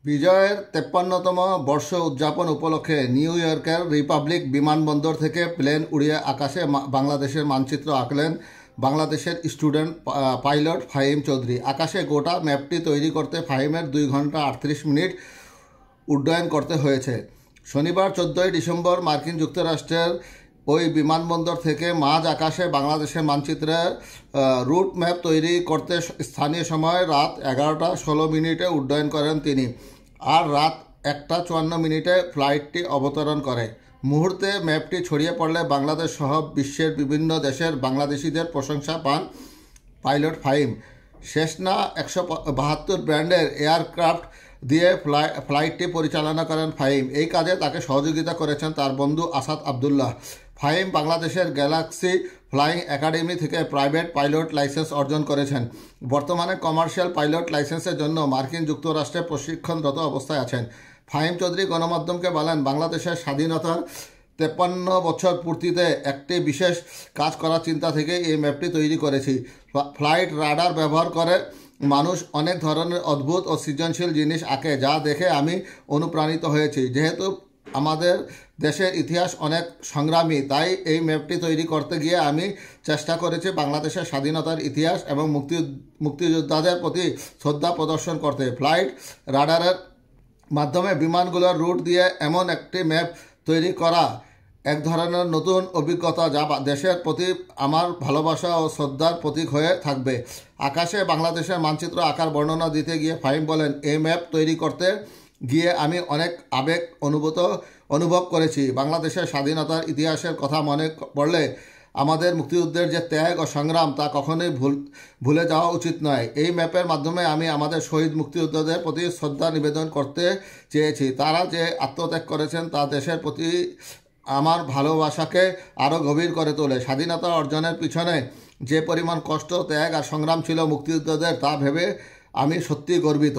বিজয়ের 53তম বর্ষ উদযাপন উপলক্ষে নিউ ইয়র্কের রিপাবলিক বিমানবন্দর থেকে প্লেন উড়িয়ে আকাশে বাংলাদেশের মানচিত্র আঁকলেন বাংলাদেশের স্টুডেন্ট পাইলট ফাহিম চৌধুরী। আকাশে গোটা ম্যাপটি তৈরি করতে ফাহিমের 2 ঘন্টা 38 মিনিট উড্ডয়ন করতে হয়েছে। শনিবার 14 ডিসেম্বর মার্কিন যুক্তরাষ্ট্রের ওই বিমানবন্দর থেকে মাঝ আকাশে বাংলাদেশের মানচিত্রের রুট ম্যাপ তৈরি করতে স্থানীয় সময় রাত 11টা 16 মিনিটে উড্ডয়ন করেন তিনি, আর রাত 1টা 54 মিনিটে ফ্লাইটটি অবতরণ করে। মুহূর্তে ম্যাপটি ছড়িয়ে পড়লে বাংলাদেশ সহ বিশ্বের বিভিন্ন দেশের বাংলাদেশিদের প্রশংসা পান পাইলট ফাহিম। সেসনা 172 ব্র্যান্ডের এয়ারক্রাফট দিয়ে ফ্লাইটটি পরিচালনা করেন ফাহিম। এই কাজে তাকে সহযোগিতা করেছেন তার বন্ধু আসাদ আবদুল্লাহ। ফাহিম বাংলাদেশের গ্যালাক্সি ফ্লাইং একাডেমি থেকে প্রাইভেট পাইলট লাইসেন্স অর্জন করেছেন। বর্তমানে কমার্শিয়াল পাইলট লাইসেন্সের জন্য মার্কিন যুক্তরাষ্ট্রে প্রশিক্ষণরত অবস্থায় আছেন। ফাহিম চৌধুরী গণমাধ্যমকে বলেন, বাংলাদেশের স্বাধীনতার 53 বছর পূর্তিতে একটি বিশেষ কাজ করার চিন্তা থেকে এই ম্যাপটি তৈরি করেছি। ফ্লাইট রাডার ব্যবহার করে মানুষ অনেক ধরনের অদ্ভুত ও সৃজনশীল জিনিস আঁকে, যা দেখে আমি অনুপ্রাণিত হয়েছি। যেহেতু আমাদের দেশের ইতিহাস অনেক সংগ্রামী, তাই এই ম্যাপটি তৈরি করতে গিয়ে আমি চেষ্টা করেছি বাংলাদেশের স্বাধীনতার ইতিহাস এবং মুক্তিযোদ্ধাদের প্রতি শ্রদ্ধা প্রদর্শন করতে। ফ্লাইট রাডারের মাধ্যমে বিমানগুলোর রুট দিয়ে এমন একটি ম্যাপ তৈরি করা এক ধরনের নতুন অভিজ্ঞতা, যা দেশের প্রতি আমার ভালোবাসা ও শ্রদ্ধার প্রতীক হয়ে থাকবে। আকাশে বাংলাদেশের মানচিত্র আকার বর্ণনা দিতে গিয়ে ফাহিম বলেন, এই ম্যাপ তৈরি করতে গিয়ে আমি অনেক আবেগ অনুভব করেছি। বাংলাদেশের স্বাধীনতার ইতিহাসের কথা মনে পড়লে আমাদের মুক্তিযুদ্ধের যে ত্যাগ ও সংগ্রাম, তা কখনোই ভুলে যাওয়া উচিত নয়। এই ম্যাপের মাধ্যমে আমি আমাদের শহীদ মুক্তিযোদ্ধাদের প্রতি শ্রদ্ধা নিবেদন করতে চেয়েছি। তারা যে আত্মত্যাগ করেছেন তা দেশের প্রতি আমার ভালোবাসাকে আরও গভীর করে তোলে। স্বাধীনতা অর্জনের পিছনে যে পরিমাণ কষ্ট, ত্যাগ আর সংগ্রাম ছিল মুক্তিযোদ্ধাদের, তা ভেবে আমি সত্যিই গর্বিত।